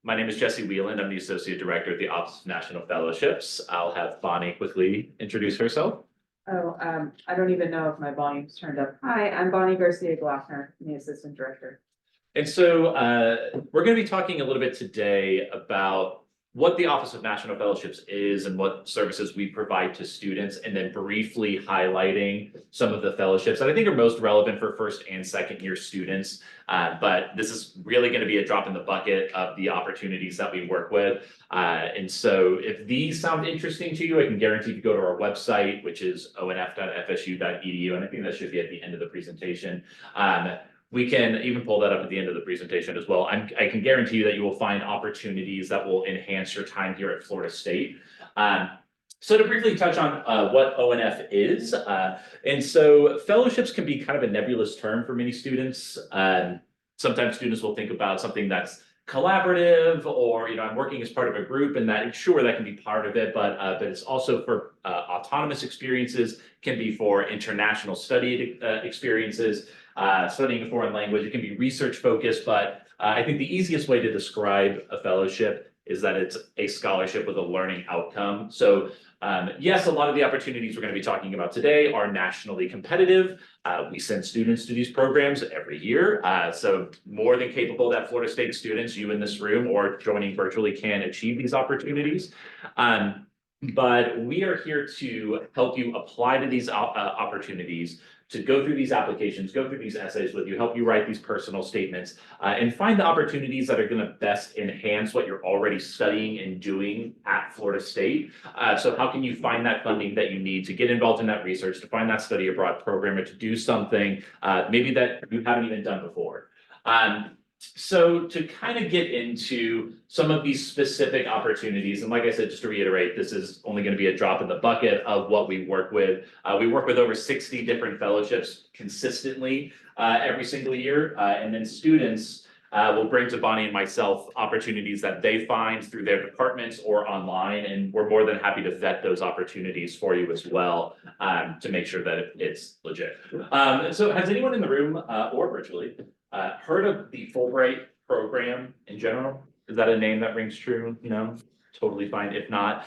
My name is Jesse Wheeland. I'm the Associate Director at the Office of National Fellowships. I'll have Bonnie quickly introduce herself. I don't even know if my volume's turned up. Hi, I'm Bonnie Garcia Glockner, the Assistant Director. And so we're going to be talking a little bit today about what the Office of National Fellowships is and what services we provide to students, and then briefly highlighting some of the fellowships that I think are most relevant for first and second year students. But this is really going to be a drop in the bucket of the opportunities that we work with. And so if these sound interesting to you, I can guarantee if you go to our website, which is onf.fsu.edu, and I think that should be at the end of the presentation. We can even pull that up at the end of the presentation as well. I can guarantee you that you will find opportunities that will enhance your time here at Florida State. So to briefly touch on what ONF is, and so fellowships can be kind of a nebulous term for many students. Sometimes students will think about something that's collaborative, or I'm working as part of a group, and that sure, that can be part of it, but it's also for autonomous experiences, can be for international study experiences. Studying a foreign language. It can be research focused, but I think the easiest way to describe a fellowship is that it's a scholarship with a learning outcome. So yes, a lot of the opportunities we're going to be talking about today are nationally competitive. We send students to these programs every year. So more than capable that Florida State students, you in this room or joining virtually, can achieve these opportunities. But we are here to help you apply to these opportunities, to go through these applications, go through these essays with you, help you write these personal statements, and find the opportunities that are going to best enhance what you're already studying and doing at Florida State. So how can you find that funding that you need to get involved in that research, to find that study abroad program, or to do something maybe that you haven't even done before? So to kind of get into some of these specific opportunities, and like I said, just to reiterate, this is only going to be a drop in the bucket of what we work with. We work with over 60 different fellowships consistently every single year, and then students will bring to Bonnie and myself opportunities that they find through their departments or online, and we're more than happy to vet those opportunities for you as well, to make sure that it's legit. So has anyone in the room or virtually heard of the Fulbright program in general? Is that a name that rings true? No, totally fine if not.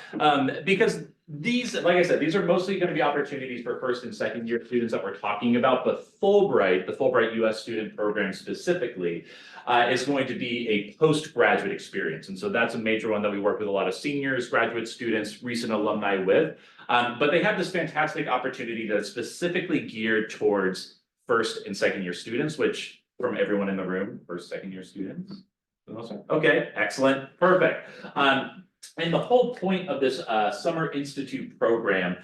Because these, like I said, these are mostly going to be opportunities for first and second year students that we're talking about, but Fulbright, the Fulbright US student program specifically, is going to be a postgraduate experience. And so that's a major one that we work with a lot of seniors, graduate students, recent alumni with. But they have this fantastic opportunity that's specifically geared towards first and second year students, which from everyone in the room, first, second year students. Okay, excellent, perfect. And the whole point of this Summer Institute program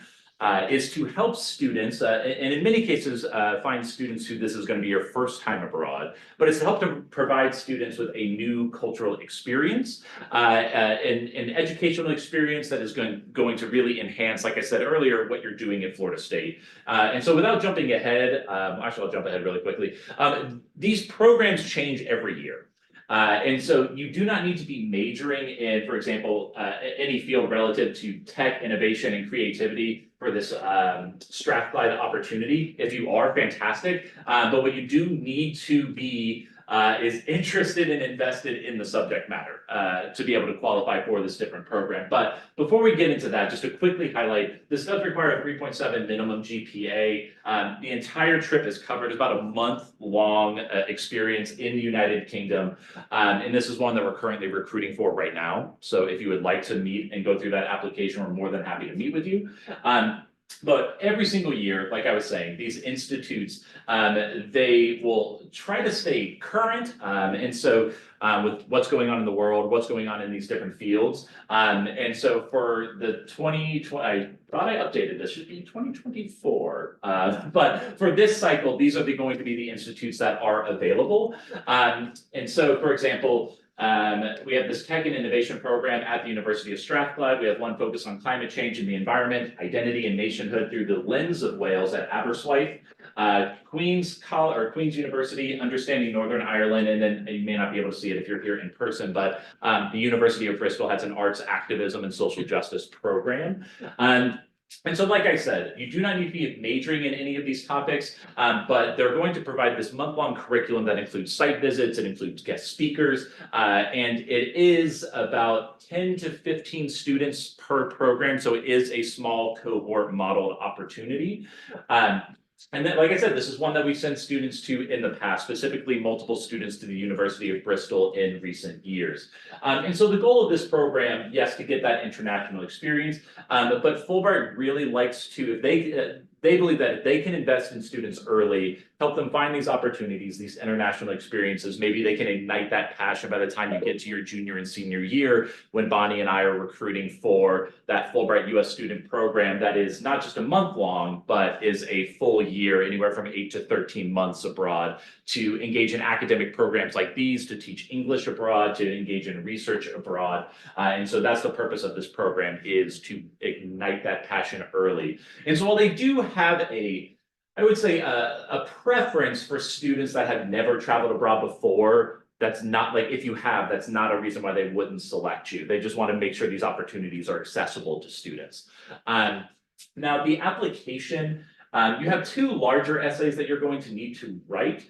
is to help students, and in many cases, find students who this is going to be your first time abroad, but it's to help to provide students with a new cultural experience, an educational experience that is going to really enhance, like I said earlier, what you're doing at Florida State. And so without jumping ahead, actually I'll jump ahead really quickly. These programs change every year. And so you do not need to be majoring in, for example, any field relative to tech, innovation, and creativity for this Strathclyde opportunity. If you are, fantastic. But what you do need to be is interested and invested in the subject matter to be able to qualify for this different program. But before we get into that, just to quickly highlight, this does require a 3.7 minimum GPA. The entire trip is covered. It's about a month-long experience in the United Kingdom. And this is one that we're currently recruiting for right now. So if you would like to meet and go through that application, we're more than happy to meet with you. But every single year, like I was saying, these institutes, they will try to stay current. And so with what's going on in the world, what's going on in these different fields. And so for the 2020, I thought I updated this, should be 2024. But for this cycle, these are going to be the institutes that are available. And so, for example, we have this Tech and Innovation program at the University of Strathclyde. We have one focus on climate change and the environment, identity and nationhood through the lens of Wales at Aberystwyth. Queen's University, Understanding Northern Ireland, and then you may not be able to see it if you're here in person, but the University of Bristol has an arts activism and social justice program. And so, like I said, you do not need to be majoring in any of these topics, but they're going to provide this month-long curriculum that includes site visits, it includes guest speakers, and it is about 10 to 15 students per program. So it is a small cohort modeled opportunity. And then, like I said, this is one that we've sent students to in the past, specifically multiple students to the University of Bristol in recent years. And so the goal of this program, yes, to get that international experience, but Fulbright really likes to, if they believe that if they can invest in students early, help them find these opportunities, these international experiences, maybe they can ignite that passion by the time you get to your junior and senior year, when Bonnie and I are recruiting for that Fulbright US student program that is not just a month long, but is a full year, anywhere from 8 to 13 months abroad, to engage in academic programs like these, to teach English abroad, to engage in research abroad. And so that's the purpose of this program, is to ignite that passion early. And so while they do have I would say a preference for students that have never traveled abroad before, that's not like, if you have, that's not a reason why they wouldn't select you. They just want to make sure these opportunities are accessible to students. Now the application, you have two larger essays that you're going to need to write.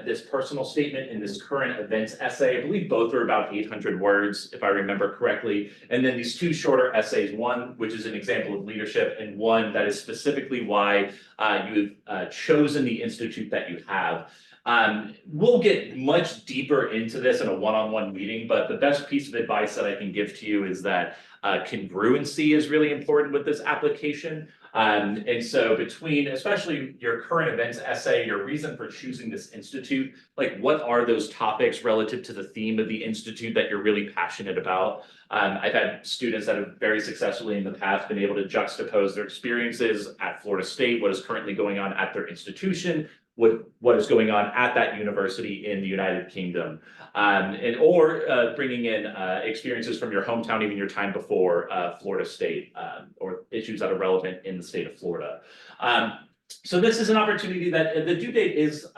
This personal statement and this current events essay, I believe both are about 800 words, if I remember correctly. And then these two shorter essays, one which is an example of leadership, and one that is specifically why you've chosen the institute that you have. We'll get much deeper into this in a one-on-one meeting, but the best piece of advice that I can give to you is that congruency is really important with this application. And so between, especially your current events essay, your reason for choosing this institute, like what are those topics relative to the theme of the institute that you're really passionate about? I've had students that have very successfully in the past been able to juxtapose their experiences at Florida State, what is currently going on at their institution, what is going on at that university in the United Kingdom, or bringing in experiences from your hometown, even your time before Florida State, or issues that are relevant in the state of Florida. So this is an opportunity that the due date is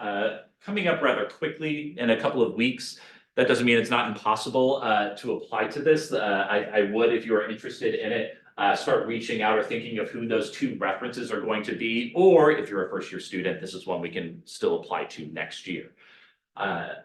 coming up rather quickly, in a couple of weeks. That doesn't mean it's not impossible to apply to this. I would, if you are interested in it, start reaching out or thinking of who those two references are going to be, or if you're a first-year student, this is one we can still apply to next year.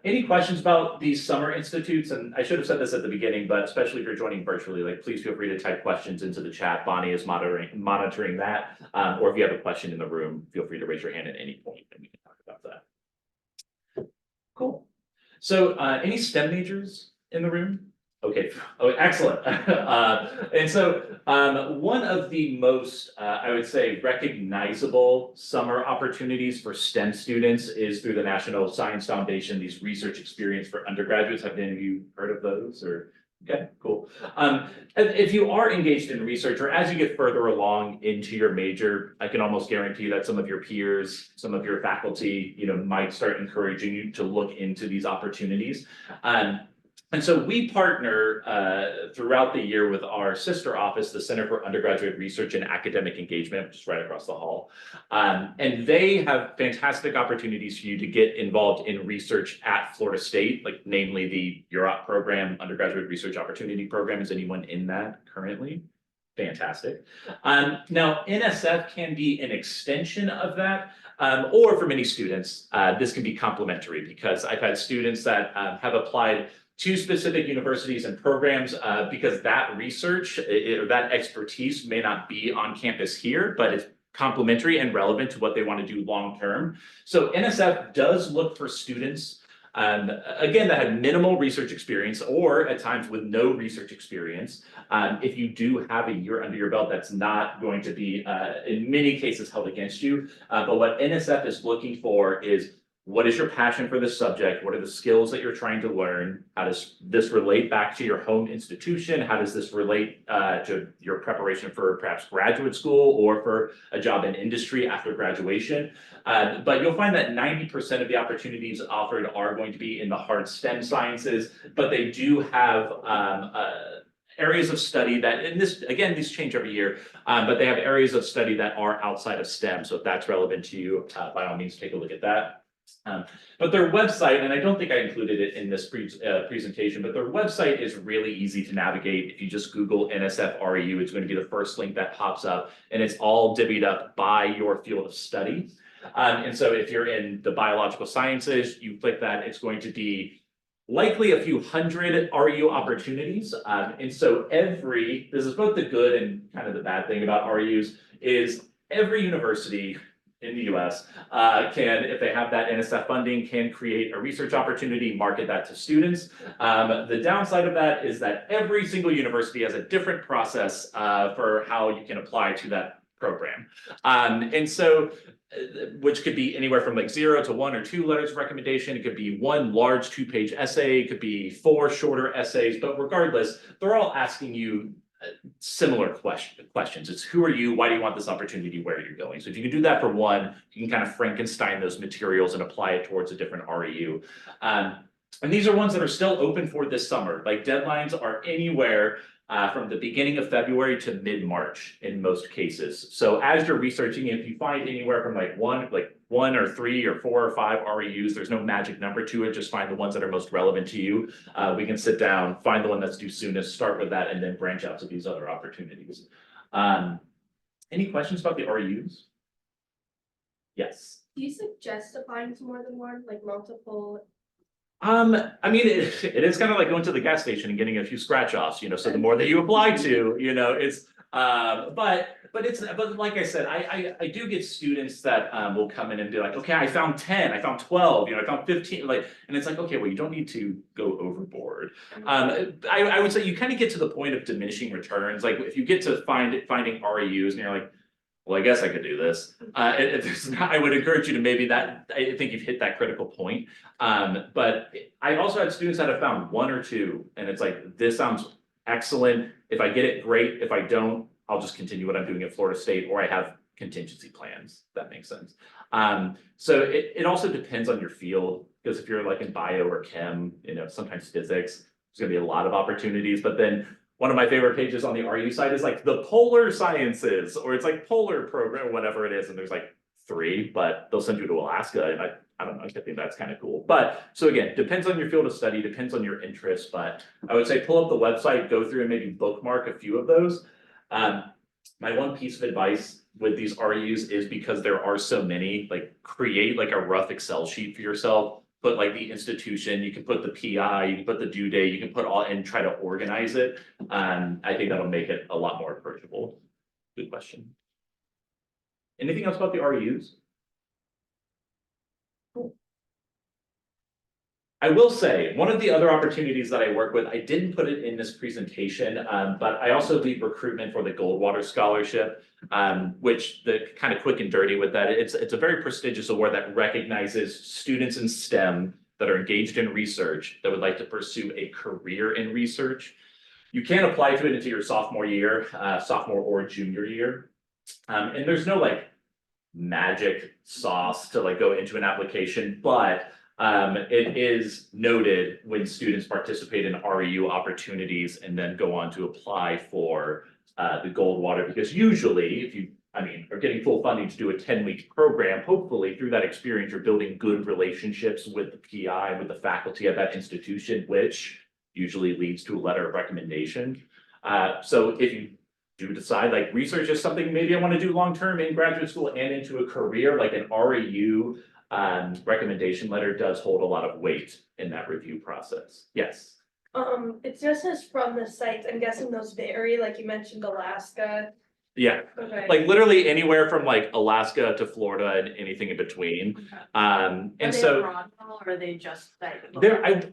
Any questions about these summer institutes? And I should have said this at the beginning, but especially if you're joining virtually, like, please feel free to type questions into the chat. Bonnie is monitoring that. Or if you have a question in the room, feel free to raise your hand at any point and we can talk about that. Cool. So any STEM majors in the room? Okay, oh, excellent. And so one of the most, I would say, recognizable summer opportunities for STEM students is through the National Science Foundation, these research experience for undergraduates. Have any of you heard of those? Or okay, cool. If you are engaged in research, or as you get further along into your major, I can almost guarantee that some of your peers, some of your faculty, might start encouraging you to look into these opportunities. And so we partner throughout the year with our sister office, the Center for Undergraduate Research and Academic Engagement, which is right across the hall. And they have fantastic opportunities for you to get involved in research at Florida State, like namely the UROP program, Undergraduate Research Opportunity Program. Is anyone in that currently? Fantastic. Now, NSF can be an extension of that. Or for many students, this can be complementary, because I've had students that have applied to specific universities and programs because that research, that expertise may not be on campus here, but it's complementary and relevant to what they want to do long term. So NSF does look for students, again, that have minimal research experience, or at times with no research experience. If you do have a year under your belt, that's not going to be, in many cases, held against you. But what NSF is looking for is, what is your passion for this subject? What are the skills that you're trying to learn? How does this relate back to your home institution? How does this relate to your preparation for perhaps graduate school or for a job in industry after graduation? But you'll find that 90% of the opportunities offered are going to be in the hard STEM sciences, but they do have areas of study that, and this, again, these change every year, but they have areas of study that are outside of STEM. So if that's relevant to you, by all means, take a look at that. But their website, and I don't think I included it in this presentation, but their website is really easy to navigate. If you just Google NSF REU, it's going to be the first link that pops up, and it's all divvied up by your field of study. And so if you're in the biological sciences, you click that, it's going to be likely a few hundred REU opportunities. And so this is both the good and kind of the bad thing about REUs, is every university in the US can, if they have that NSF funding, can create a research opportunity, market that to students. The downside of that is that every single university has a different process for how you can apply to that program. And so, which could be anywhere from like 0 to 1 or 2 letters of recommendation. It could be 1 large 2-page essay. It could be 4 shorter essays, but regardless, they're all asking you similar questions. It's who are you? Why do you want this opportunity? Where are you going? So if you can do that for one, you can kind of Frankenstein those materials and apply it towards a different REU. And these are ones that are still open for this summer. Like deadlines are anywhere from the beginning of February to mid-March in most cases. So as you're researching, if you find anywhere from like one or 3 or 4 or 5 REUs, there's no magic number to it, just find the ones that are most relevant to you. We can sit down, find the one that's due soonest, start with that, and then branch out to these other opportunities. Any questions about the REUs? Yes. Do you suggest applying to more than one, like multiple? I mean, it is kind of like going to the gas station and getting a few scratch offs, you know, so the more that you apply to, you know, it's, but like I said, I do get students that will come in and be like, okay, I found 10, I found 12, you know, I found 15, like, and it's like, okay, well, you don't need to go overboard. I would say you kind of get to the point of diminishing returns. Like if you get to finding REUs and you're like, well, I guess I could do this. I would encourage you to maybe I think you've hit that critical point. But I also had students that have found 1 or 2, and it's like, this sounds excellent. If I get it, great. If I don't, I'll just continue what I'm doing at Florida State, or I have contingency plans. If that makes sense. So it also depends on your field, because if you're like in bio or chem, you know, sometimes physics, there's gonna be a lot of opportunities, but then one of my favorite pages on the RU side is like the polar sciences, or it's like polar program, whatever it is. And there's like 3, but they'll send you to Alaska. And I don't know, I think that's kind of cool. But so again, depends on your field of study, depends on your interest, but I would say pull up the website, go through and maybe bookmark a few of those. My one piece of advice with these RUs is, because there are so many, like create like a rough Excel sheet for yourself. Put like the institution, you can put the PI, you can put the due date, you can put all and try to organize it. I think that'll make it a lot more approachable. Good question. Anything else about the RUs? Cool. I will say, one of the other opportunities that I work with, I didn't put it in this presentation, but I also lead recruitment for the Goldwater Scholarship, which the kind of quick and dirty with that, it's a very prestigious award that recognizes students in STEM that are engaged in research that would like to pursue a career in research. You can apply to it into your sophomore year, sophomore or junior year. And there's no like magic sauce to like go into an application, but it is noted when students participate in REU opportunities and then go on to apply for the Goldwater, because usually if you, are getting full funding to do a 10-week program, hopefully through that experience, you're building good relationships with the PI, with the faculty at that institution, which usually leads to a letter of recommendation. So if you do decide like research is something maybe I want to do long-term in graduate school and into a career, like an REU recommendation letter does hold a lot of weight in that review process. Yes. It just says from the sites. I'm guessing those vary, like you mentioned Alaska. Yeah, Okay. like literally anywhere from like Alaska to Florida and anything in between. And so Or are they just like?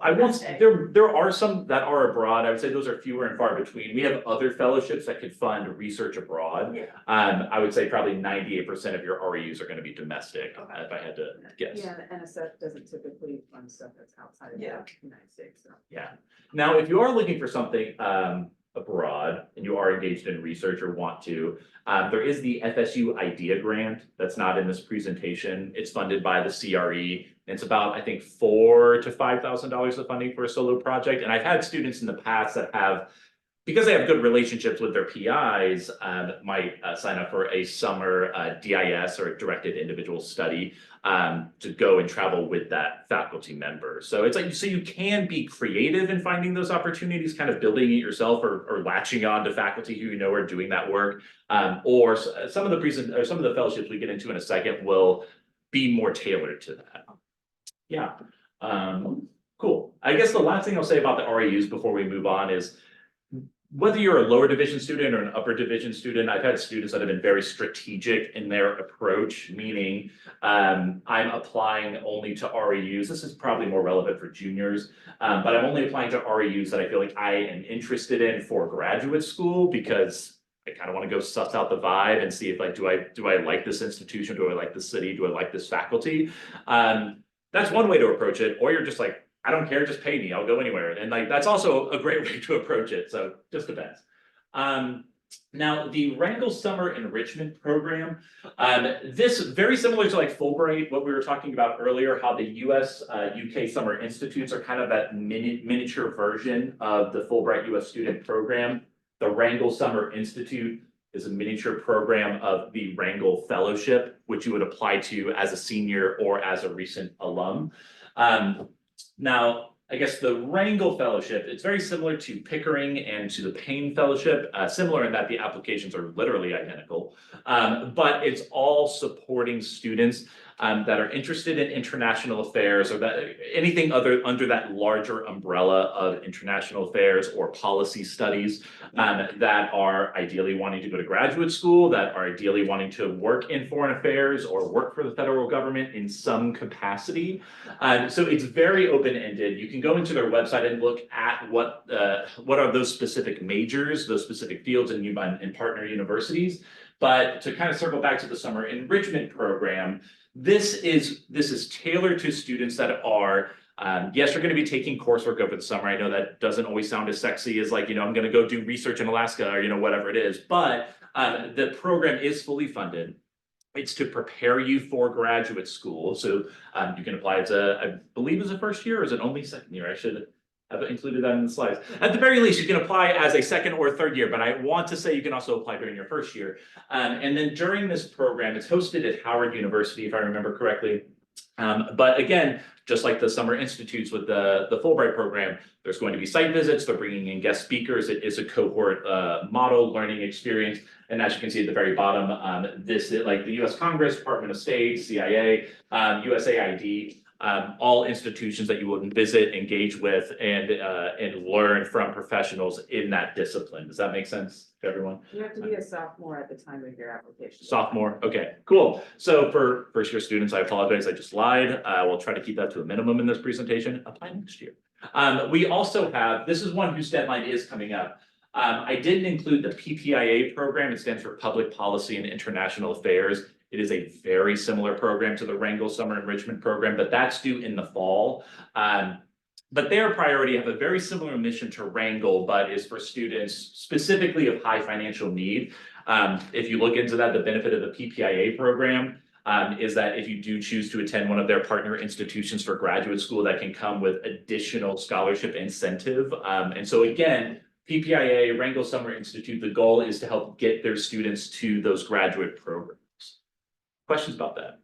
I won't, there are some that are abroad. I would say those are fewer and far between. We have other fellowships that could fund research abroad. Yeah. I would say probably 98% of your REUs are going to be domestic, Okay. if I had to guess. Yeah, the NSF doesn't typically fund stuff that's outside of the Yeah. United States, so. Yeah. Now, if you are looking for something abroad and you are engaged in research or want to, there is the FSU IDEA grant that's not in this presentation. It's funded by the CRE. It's about, I think, $4,000 to $5,000 of funding for a solo project. And I've had students in the past that have because they have good relationships with their PIs, might sign up for a summer DIS or directed individual study to go and travel with that faculty member. So it's like, so you can be creative in finding those opportunities, kind of building it yourself or latching on to faculty who you know are doing that work. Or some of the fellowships we get into in a second will be more tailored to that. Yeah, cool. I guess the last thing I'll say about the REUs before we move on is, whether you're a lower division student or an upper division student, I've had students that have been very strategic in their approach, meaning I'm applying only to REUs. This is probably more relevant for juniors, but I'm only applying to REUs that I feel like I am interested in for graduate school, because I kind of want to go suss out the vibe and see if like, do I like this institution? Do I like the city? Do I like this faculty? That's one way to approach it. Or you're just like, I don't care, just pay me, I'll go anywhere. And like, that's also a great way to approach it. So just depends. Now the Wrangell Summer Enrichment Program, this very similar to like Fulbright, what we were talking about earlier, how the US UK Summer Institutes are kind of that miniature version of the Fulbright US student program. The Wrangell Summer Institute is a miniature program of the Wrangell Fellowship, which you would apply to as a senior or as a recent alum. Now, I guess the Wrangell Fellowship, it's very similar to Pickering and to the Payne Fellowship, similar in that the applications are literally identical, but it's all supporting students that are interested in international affairs, or that anything under that larger umbrella of international affairs or policy studies, that are ideally wanting to go to graduate school, that are ideally wanting to work in foreign affairs or work for the federal government in some capacity. So it's very open-ended. You can go into their website and look at what are those specific majors, those specific fields in partner universities. But to kind of circle back to the summer enrichment program, this is tailored to students that are, yes, you're going to be taking coursework over the summer. I know that doesn't always sound as sexy as like, I'm going to go do research in Alaska or, whatever it is, but the program is fully funded. It's to prepare you for graduate school. So you can apply as I believe as a first year, or is it only second year? I should have included that in the slides. At the very least, you can apply as a second or third year, but I want to say you can also apply during your first year. And then during this program, it's hosted at Howard University, if I remember correctly. But again, just like the summer institutes with the Fulbright program, there's going to be site visits. They're bringing in guest speakers. It is a cohort model learning experience. And as you can see at the very bottom, this is like the U.S. Congress, Department of State, CIA, USAID, all institutions that you will visit, engage with, and learn from professionals in that discipline. Does that make sense to everyone? You have to be a sophomore at the time of your application. Sophomore, okay, cool. So for first year students, I apologize, I just lied. We'll try to keep that to a minimum in this presentation. Apply next year. We also have, this is one whose deadline is coming up. I didn't include the PPIA program. It stands for Public Policy and International Affairs. It is a very similar program to the Wrangell Summer Enrichment Program, but that's due in the fall. But their priority have a very similar mission to Wrangell, but is for students specifically of high financial need. If you look into that, the benefit of the PPIA program is that if you do choose to attend one of their partner institutions for graduate school, that can come with additional scholarship incentive. And so again, PPIA, Wrangell Summer Institute, the goal is to help get their students to those graduate programs. Questions about that?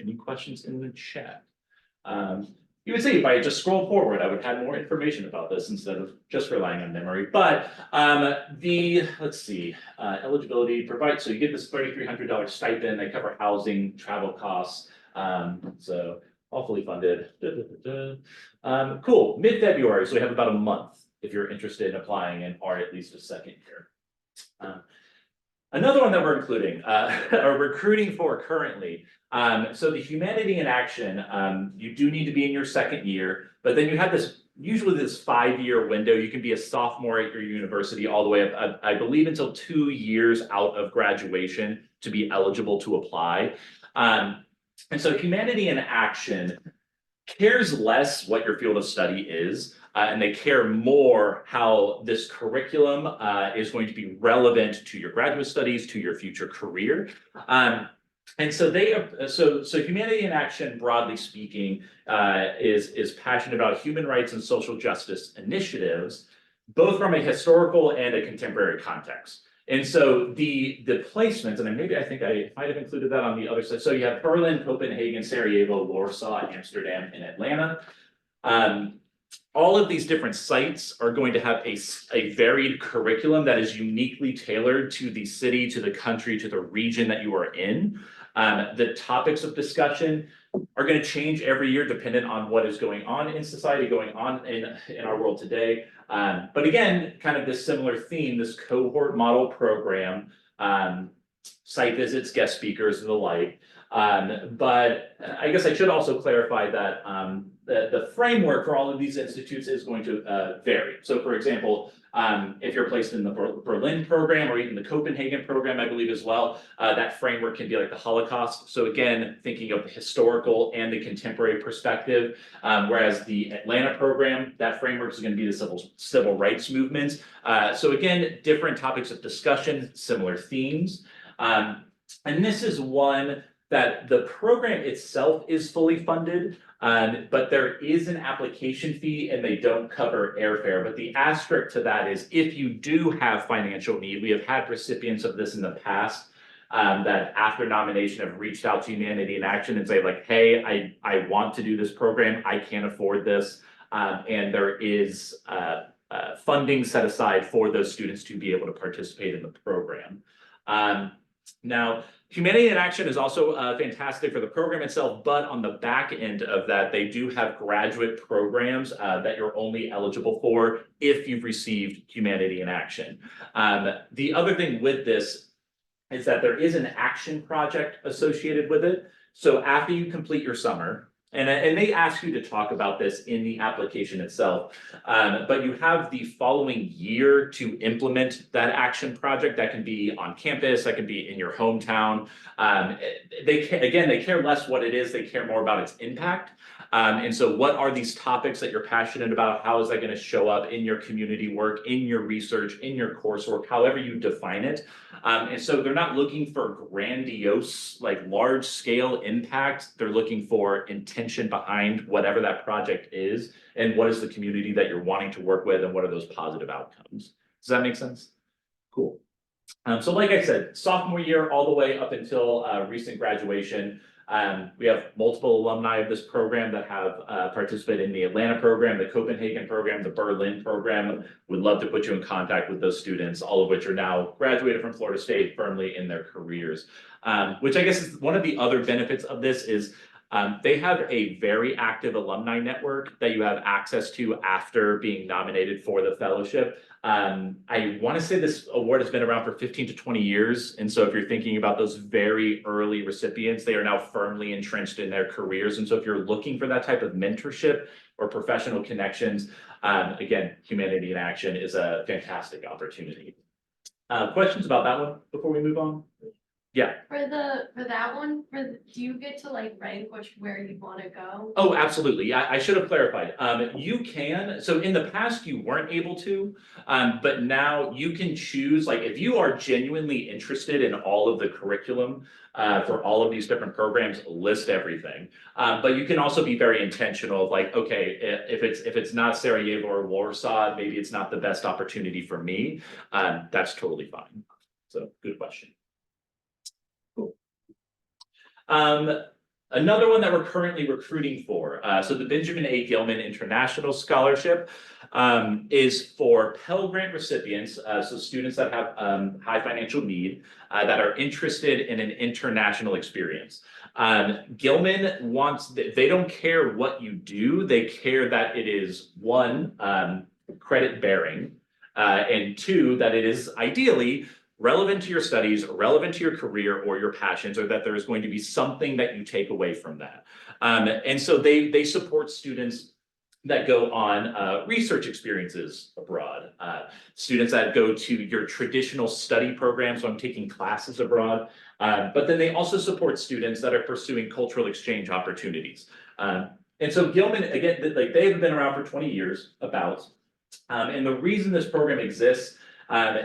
Any questions in the chat? You would say if I just scroll forward, I would have more information about this instead of just relying on memory. But let's see, eligibility provides, so you get this $3,300 stipend. They cover housing, travel costs. So all fully funded. Cool, mid-February, so we have about a month if you're interested in applying and are at least a second year. Another one that we're including, or recruiting for currently. So the Humanity in Action, you do need to be in your second year, but then you have usually this 5-year window. You can be a sophomore at your university all the way up, I believe, until 2 years out of graduation to be eligible to apply. And so Humanity in Action cares less what your field of study is, and they care more how this curriculum is going to be relevant to your graduate studies, to your future career. And so so Humanity in Action, broadly speaking, is passionate about human rights and social justice initiatives. both from a historical and a contemporary context. And so the placements, and maybe I think I might have included that on the other side. So you have Berlin, Copenhagen, Sarajevo, Warsaw, Amsterdam, and Atlanta. All of these different sites are going to have a varied curriculum that is uniquely tailored to the city, to the country, to the region that you are in. The topics of discussion are going to change every year dependent on what is going on in society, going on in our world today. But again, kind of this similar theme, this cohort model program, site visits, guest speakers, and the like. But I guess I should also clarify that the framework for all of these institutes is going to vary. So for example, if you're placed in the Berlin program or even the Copenhagen program, I believe as well, that framework can be like the Holocaust. So again, thinking of the historical and the contemporary perspective, whereas the Atlanta program, that framework is going to be the civil rights movement. So again, different topics of discussion, similar themes. And this is one that the program itself is fully funded, but there is an application fee and they don't cover airfare. But the asterisk to that is if you do have financial need, we have had recipients of this in the past that after nomination have reached out to Humanity in Action and say like, hey, I want to do this program, I can't afford this. And there is funding set aside for those students to be able to participate in the program. Now, Humanity in Action is also fantastic for the program itself, but on the back end of that, they do have graduate programs that you're only eligible for if you've received Humanity in Action. The other thing with this is that there is an action project associated with it. So after you complete your summer, and they ask you to talk about this in the application itself, but you have the following year to implement that action project. That can be on campus, that can be in your hometown. They care less what it is, they care more about its impact. And so what are these topics that you're passionate about? How is that going to show up in your community work, in your research, in your coursework, however you define it? And so they're not looking for grandiose, like large scale impact. They're looking for intention behind whatever that project is and what is the community that you're wanting to work with and what are those positive outcomes. Does that make sense? Cool. So like I said, sophomore year all the way up until recent graduation. We have multiple alumni of this program that have participated in the Atlanta program, the Copenhagen program, the Berlin program. Would love to put you in contact with those students, all of which are now graduated from Florida State firmly in their careers. Which I guess is one of the other benefits of this is they have a very active alumni network that you have access to after being nominated for the fellowship. I want to say this award has been around for 15 to 20 years. And so if you're thinking about those very early recipients, they are now firmly entrenched in their careers. And so if you're looking for that type of mentorship or professional connections, again, Humanity in Action is a fantastic opportunity. Questions about that one before we move on? Yeah. For that one, do you get to like rank where you want to go? Oh, absolutely. I should have clarified. You can, so in the past you weren't able to, but now you can choose, like if you are genuinely interested in all of the curriculum for all of these different programs, list everything. But you can also be very intentional of like, okay, if it's not Sarajevo or Warsaw, maybe it's not the best opportunity for me. That's totally fine. So good question. Another one that we're currently recruiting for, so the Benjamin A. Gilman International Scholarship is for Pell Grant recipients, so students that have high financial need that are interested in an international experience. Gilman wants, they don't care what you do, they care that it is one, credit bearing, and two, that it is ideally relevant to your studies, relevant to your career or your passions, or that there is going to be something that you take away from that. And so they support students that go on research experiences abroad, students that go to your traditional study programs, so I'm taking classes abroad, but then they also support students that are pursuing cultural exchange opportunities. And so Gilman, again, like they've been around for 20 years about, and the reason this program exists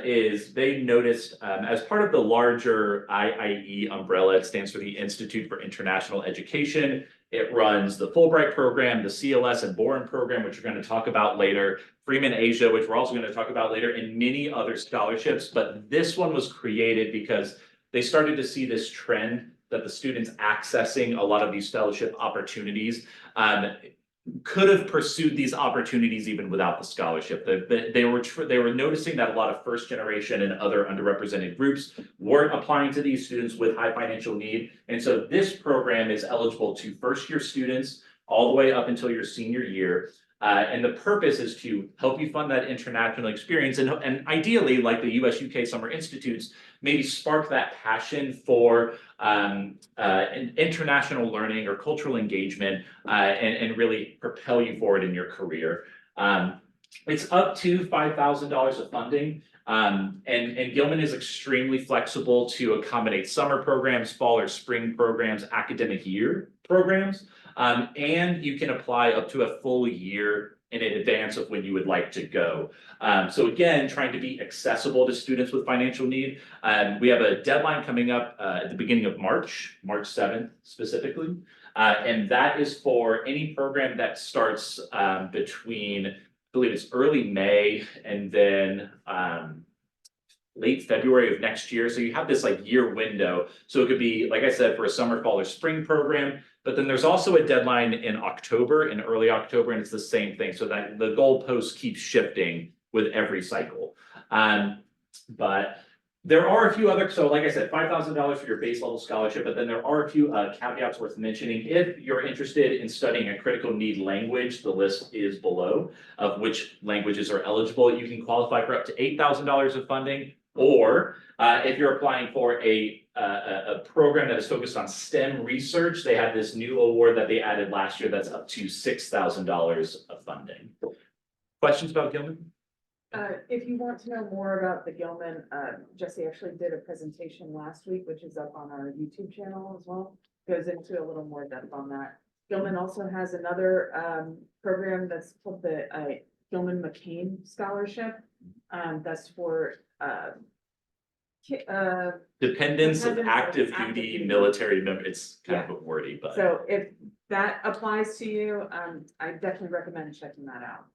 is they noticed as part of the larger IIE umbrella, it stands for the Institute for International Education, It runs the Fulbright program, the CLS and Boren program, which we're going to talk about later, Freeman Asia, which we're also going to talk about later, and many other scholarships. But this one was created because they started to see this trend that the students accessing a lot of these fellowship opportunities could have pursued these opportunities even without the scholarship. They were noticing that a lot of first generation and other underrepresented groups weren't applying to these students with high financial need. And so this program is eligible to first year students all the way up until your senior year. And the purpose is to help you fund that international experience and ideally, like the US UK Summer Institutes, maybe spark that passion for international learning or cultural engagement and really propel you forward in your career. It's up to $5,000 of funding. And Gilman is extremely flexible to accommodate summer programs, fall or spring programs, academic year programs. And you can apply up to a full year in advance of when you would like to go. So again, trying to be accessible to students with financial need. We have a deadline coming up at the beginning of March 7th specifically. And that is for any program that starts between, I believe it's early May and then late February of next year. So you have this like year window. So it could be, like I said, for a summer, fall or spring program. But then there's also a deadline in October, in early October, and it's the same thing. So that the goalpost keeps shifting with every cycle. But there are a few other, so like I said, $5,000 for your base level scholarship, but then there are a few caveats worth mentioning. If you're interested in studying a critical need language, the list is below of which languages are eligible. You can qualify for up to $8,000 of funding, or if you're applying for a program that is focused on STEM research, they have this new award that they added last year that's up to $6,000 of funding. Questions about Gilman? If you want to know more about the Gilman, Jesse actually did a presentation last week, which is up on our YouTube channel as well. Goes into a little more depth on that. Gilman also has another program that's called the Gilman McCain Scholarship. That's for Dependents of active duty military members. It's kind of wordy, but. So if that applies to you, I definitely recommend checking that out.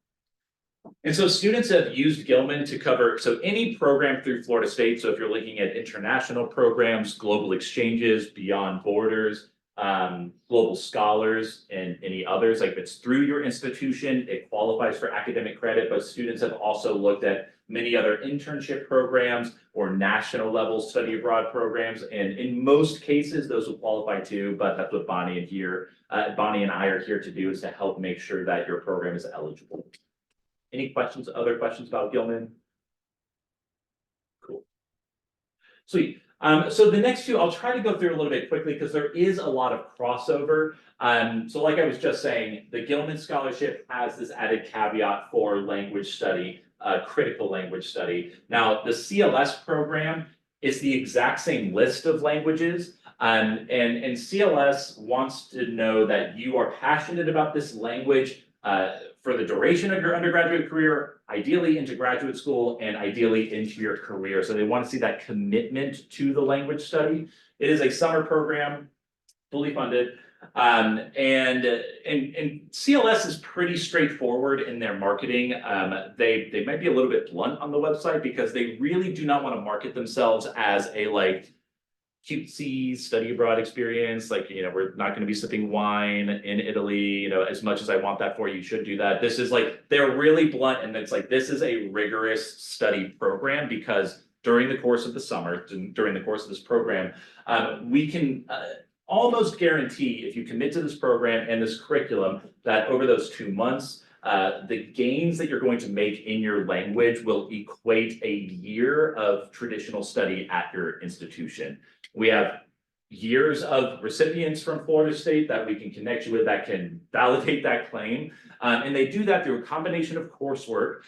And so students have used Gilman to cover, so any program through Florida State. So if you're looking at international programs, global exchanges, beyond borders, global scholars, and any others, like if it's through your institution, it qualifies for academic credit, but students have also looked at many other internship programs or national level study abroad programs. And in most cases, those will qualify too, but that's what Bonnie and I are here to do, is to help make sure that your program is eligible. Any questions, other questions about Gilman? Cool. Sweet. So the next two, I'll try to go through a little bit quickly because there is a lot of crossover. So like I was just saying, the Gilman Scholarship has this added caveat for language study, critical language study. Now, the CLS program is the exact same list of languages. And CLS wants to know that you are passionate about this language for the duration of your undergraduate career, ideally into graduate school, and ideally into your career. So they want to see that commitment to the language study. It is a summer program, fully funded. And CLS is pretty straightforward in their marketing. They might be a little bit blunt on the website because they really do not want to market themselves as a like cutesy study abroad experience. Like, you know, we're not going to be sipping wine in Italy, you know, as much as I want that for you, you should do that. This is like, they're really blunt. And it's like, this is a rigorous study program because during the course of the summer, during the course of this program, we can almost guarantee, if you commit to this program and this curriculum, that over those 2 months, the gains that you're going to make in your language will equate a year of traditional study at your institution. We have years of recipients from Florida State that we can connect you with that can validate that claim. And they do that through a combination of coursework.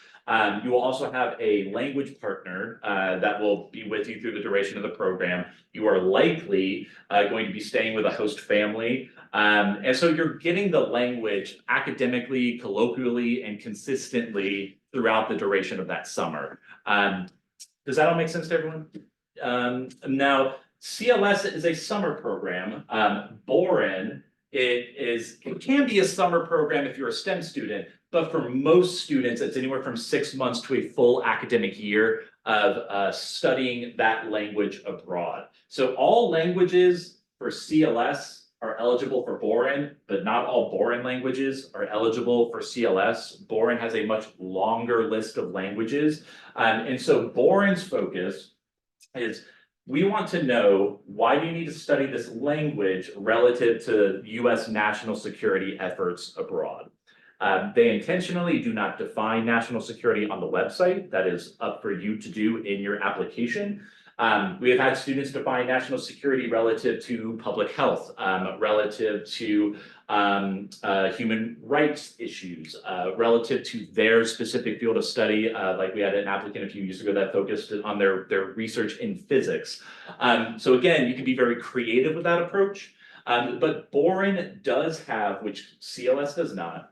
You will also have a language partner that will be with you through the duration of the program. You are likely going to be staying with a host family. And so you're getting the language academically, colloquially, and consistently throughout the duration of that summer. Does that all make sense to everyone? Now, CLS is a summer program. Boren it can be a summer program if you're a STEM student, but for most students, it's anywhere from 6 months to a full academic year of studying that language abroad. So all languages for CLS are eligible for Boren, but not all Boren languages are eligible for CLS. Boren has a much longer list of languages. And so Boren's focus is we want to know, why do you need to study this language relative to US national security efforts abroad? They intentionally do not define national security on the website. That is up for you to do in your application. We have had students define national security relative to public health, relative to human rights issues, relative to their specific field of study. Like we had an applicant a few years ago that focused on their research in physics. So again, you can be very creative with that approach. But Boren does have, which CLS does not,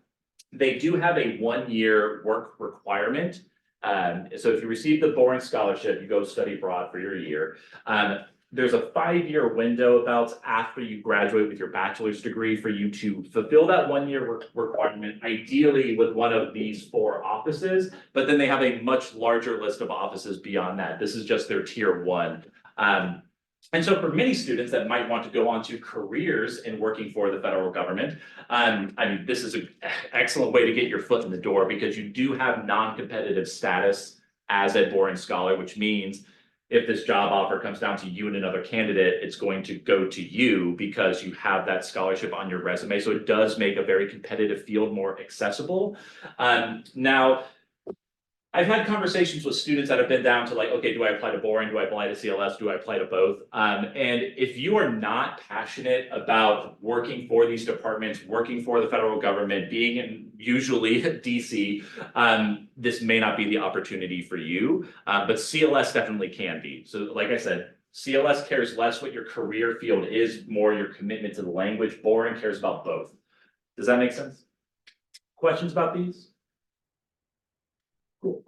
they do have a 1-year work requirement. So if you receive the Boren scholarship, you go study abroad for your year. There's a 5-year window about after you graduate with your bachelor's degree for you to fulfill that 1-year requirement, ideally with one of these 4 offices, but then they have a much larger list of offices beyond that. This is just their tier 1. And so for many students that might want to go on to careers in working for the federal government, I mean, this is an excellent way to get your foot in the door, because you do have non-competitive status as a Boren Scholar, which means if this job offer comes down to you and another candidate, it's going to go to you because you have that scholarship on your resume. So it does make a very competitive field more accessible. Now, I've had conversations with students that have been down to like, okay, do I apply to Boren? Do I apply to CLS? Do I apply to both? And if you are not passionate about working for these departments, working for the federal government, being in usually DC, this may not be the opportunity for you, but CLS definitely can be. So like I said, CLS cares less what your career field is, more your commitment to the language. Boren cares about both. Does that make sense? Questions about these? Cool.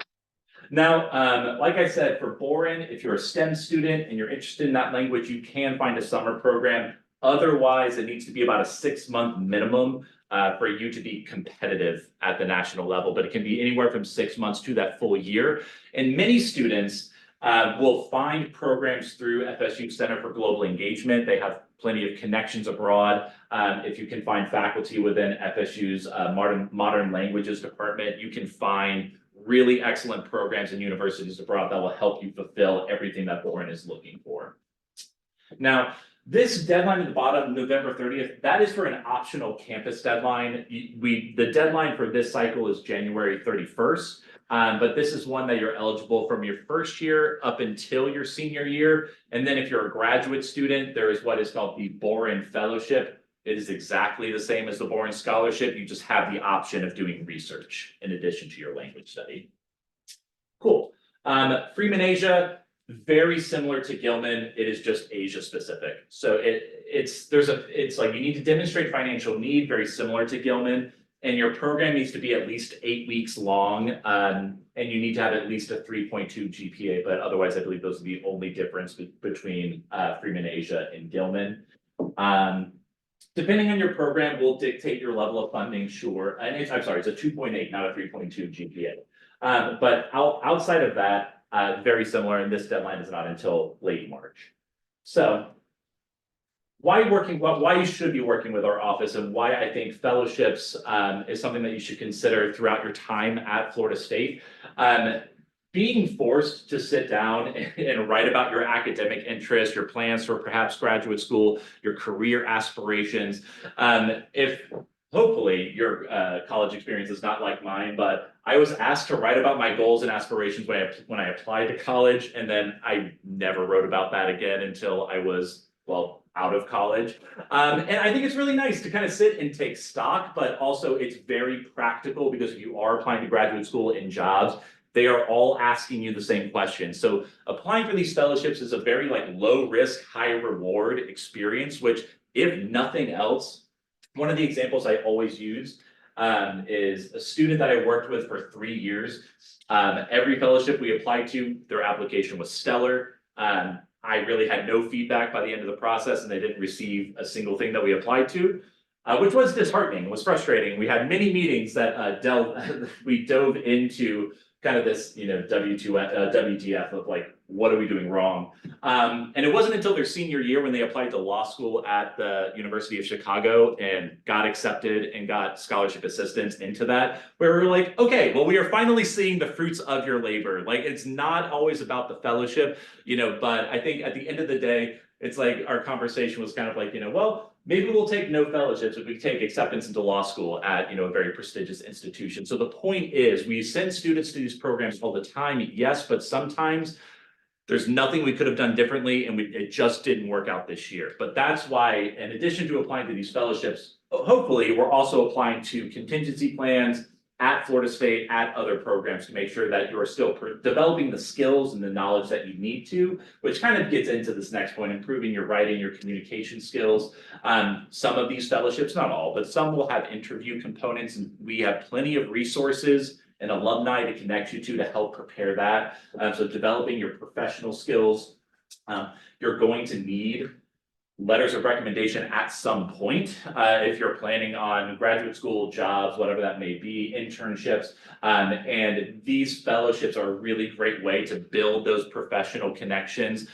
Now, like I said, for Boren, if you're a STEM student and you're interested in that language, you can find a summer program. Otherwise, it needs to be about a 6-month minimum for you to be competitive at the national level, but it can be anywhere from 6 months to that full year. And many students will find programs through FSU Center for Global Engagement. They have plenty of connections abroad. If you can find faculty within FSU's modern languages department, you can find really excellent programs and universities abroad that will help you fulfill everything that Boren is looking for. Now, this deadline at the bottom, November 30th, that is for an optional campus deadline. The deadline for this cycle is January 31st, but this is one that you're eligible from your first year up until your senior year. And then if you're a graduate student, there is what is called the Boren Fellowship. It is exactly the same as the Boren Scholarship. You just have the option of doing research in addition to your language study. Cool. Freeman Asia, very similar to Gilman. It is just Asia specific. So it's like you need to demonstrate financial need, very similar to Gilman, and your program needs to be at least 8 weeks long, and you need to have at least a 3.2 GPA. But otherwise, I believe those are the only difference between Freeman Asia and Gilman. Depending on your program will dictate your level of funding, sure. And I'm sorry, it's a 2.8, not a 3.2 GPA. But outside of that, very similar, and this deadline is not until late March. So why you should be working with our office, and why I think fellowships is something that you should consider throughout your time at Florida State. Being forced to sit down and write about your academic interests, your plans for perhaps graduate school, your career aspirations. If hopefully your college experience is not like mine, but I was asked to write about my goals and aspirations when I applied to college, and then I never wrote about that again until I was, well, out of college. And I think it's really nice to kind of sit and take stock, but also it's very practical, because if you are applying to graduate school and jobs, they are all asking you the same question. So applying for these fellowships is a very low risk, high reward experience, which if nothing else, one of the examples I always use is a student that I worked with for 3 years. Every fellowship we applied to, their application was stellar. I really had no feedback by the end of the process, and they didn't receive a single thing that we applied to. which was disheartening, was frustrating. We had many meetings that we dove into kind of this, WTF of like, what are we doing wrong? And it wasn't until their senior year when they applied to law school at the University of Chicago and got accepted and got scholarship assistance into that, where we were like, okay, well, we are finally seeing the fruits of your labor. Like, it's not always about the fellowship, but I think at the end of the day, it's like our conversation was kind of like, well, maybe we'll take no fellowships if we take acceptance into law school at, a very prestigious institution. So the point is, we send students to these programs all the time, yes, but sometimes there's nothing we could have done differently and it just didn't work out this year. But that's why, in addition to applying to these fellowships, hopefully we're also applying to contingency plans at Florida State, at other programs to make sure that you're still developing the skills and the knowledge that you need to, which kind of gets into this next point, improving your writing, your communication skills. Some of these fellowships, not all, but some will have interview components, and we have plenty of resources and alumni to connect you to help prepare that. So developing your professional skills, you're going to need letters of recommendation at some point, if you're planning on graduate school, jobs, whatever that may be, internships. And these fellowships are a really great way to build those professional connections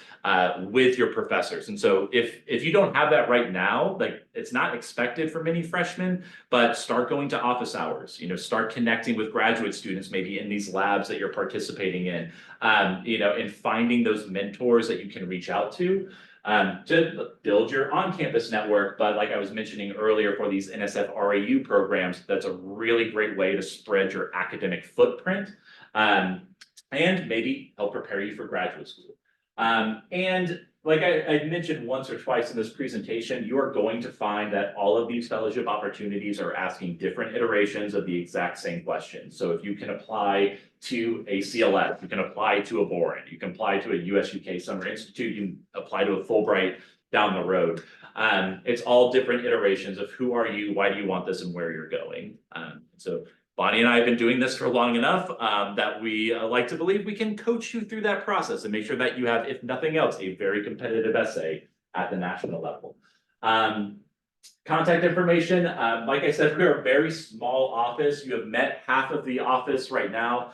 with your professors. And so if you don't have that right now, like, it's not expected for many freshmen, but start going to office hours, start connecting with graduate students, maybe in these labs that you're participating in, and finding those mentors that you can reach out to build your on-campus network. But like I was mentioning earlier, for these NSF RAU programs, that's a really great way to spread your academic footprint, and maybe help prepare you for graduate school. And like I mentioned once or twice in this presentation, you are going to find that all of these fellowship opportunities are asking different iterations of the exact same question. So if you can apply to a CLF, you can apply to a Boren, you can apply to a US UK Summer Institute, you can apply to a Fulbright down the road. It's all different iterations of who are you, why do you want this, and where you're going. So Bonnie and I have been doing this for long enough that we like to believe we can coach you through that process and make sure that you have, if nothing else, a very competitive essay at the national level. Contact information, like I said, we're a very small office. You have met half of the office right now.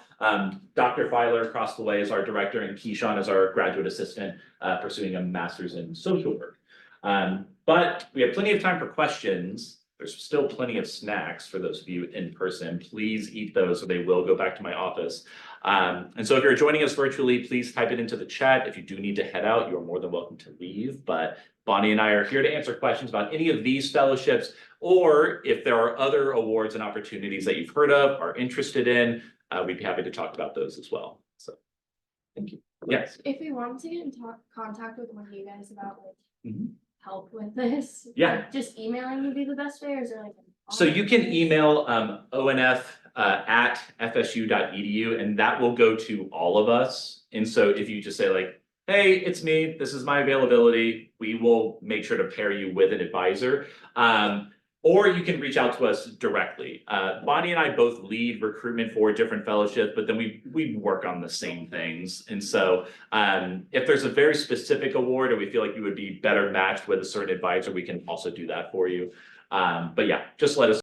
Dr. Filer across the way is our director, and Keyshawn is our graduate assistant pursuing a master's in social work. But we have plenty of time for questions. There's still plenty of snacks for those of you in person. Please eat those, or they will go back to my office. And so if you're joining us virtually, please type it into the chat. If you do need to head out, you're more than welcome to leave. But Bonnie and I are here to answer questions about any of these fellowships, or if there are other awards and opportunities that you've heard of, are interested in, we'd be happy to talk about those as well. So, thank you. Yes. If we wanted to get in contact with one of you guys about like Mhm. help with this, Yeah. like, just emailing would be the best way, or is there like? So you can email ONF at fsu.edu, and that will go to all of us. And so if you just say like, hey, it's me, this is my availability, we will make sure to pair you with an advisor. Or you can reach out to us directly. Bonnie and I both lead recruitment for different fellowships, but then we work on the same things. And so if there's a very specific award, or we feel like you would be better matched with a certain advisor, we can also do that for you. But yeah, just let us